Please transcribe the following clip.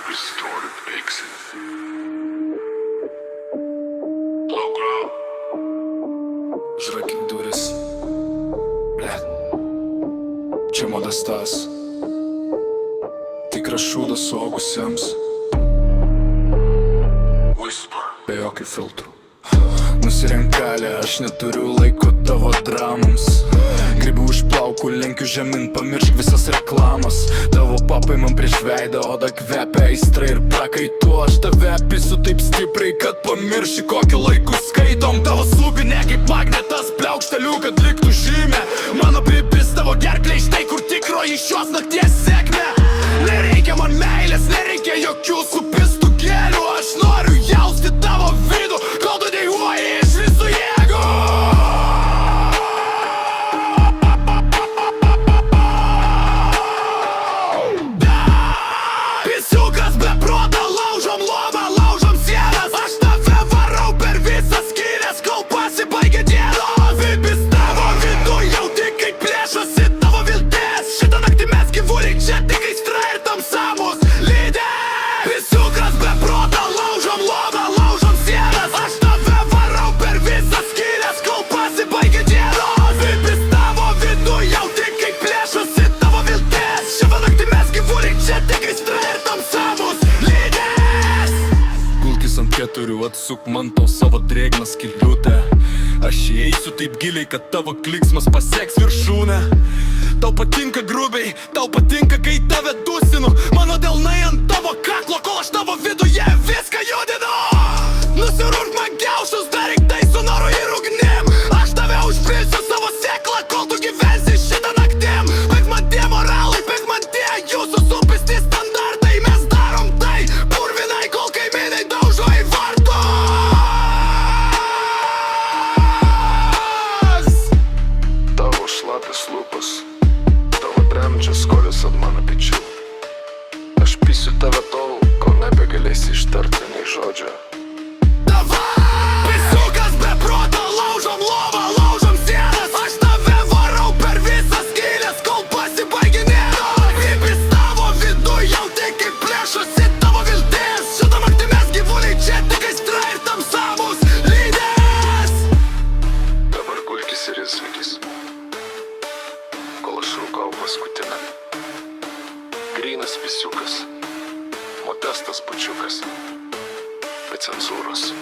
restorative exit. Low ground. Užrakyk duris. Ble. Čia Modestas. Tikras šūdas suaugusiems. Whisper. Be jokių filtrų. Nusirenk kalę, aš neturiu laiko tavo dramoms. Gribu už plaukų, lenkiu žemyn, pamiršk visas reklamas. Tavo papai man prieš veidą, oda kvepia aistra ir prakaitu. Aš tave apisiu taip stipriai, kad pamirši kokį laikų skaitom. Tavo subinė kaip magnetas, pliaukšteliu, kad liktų žymė. Mano pipis tavo gerklė, štai kur tikroji šios nakties sėkmė. Nereikia man meilės, nereikia jokių supistų gėlių. Aš noriu jausti tavo vidų, kol tu dainuoji iš visų jėgų. Pisiukas be proto, laužom lovą, laužom sienas. Aš tave varau per visas skylės, kol pasibaigia dienos. Vipis tavo vidu, jauti kaip plėšosi tavo viltis. Šitą naktį mes gyvuliai, čia tik aistra ir tamsa mus lydės. Pisiukas be proto, laužom lovą, laužom sienas. Aš tave varau per visas skylės, kol pasibaigia dienos. Vipis tavo vidu, jauti kaip plėšosi tavo viltis. Šitą naktį mes gyvuliai, čia tik aistra ir tamsa mus lydės. Gulkis ant keturių, atsuk man tau savo drėgną skiliutę. Aš įeisiu taip giliai, kad tavo kliksmas pasieks viršūnę. Tau patinka grubiai, tau patinka, kai tave dusinu. Mano delnai ant tavo kaklo, kol aš tavo viduje viską judinu. Nusirurk man kiaušus, daryk tai su noru ir ugnim. Aš tave užpilsiu savo sėklą, kol tu gyvensi šitą naktim. Baig man tie moralai, baig man tie jūsų supisti standartai. Mes darom tai purvinai, kol kaimynai daužo į vartus. Tavo šlapis lūpas, tavo dremčias skolis ant mano pečių. Aš pisiu tave tol, kol nebegalėsi ištarti nei žodžio. Pisiukas be proto, laužom lovą, laužom sienas. Aš tave varau per visas skylės, kol pasibaigia dienos. Vipis tavo vidu, jauti kaip plėšosi tavo viltis. Šitą naktį mes gyvuliai, čia tik aistra ir tamsa mus lydės. Dabar gulkis ir izvikis, kol aš rūkau paskutinę. Grynas pisiukas, Modestas bučiukas, be cenzūros.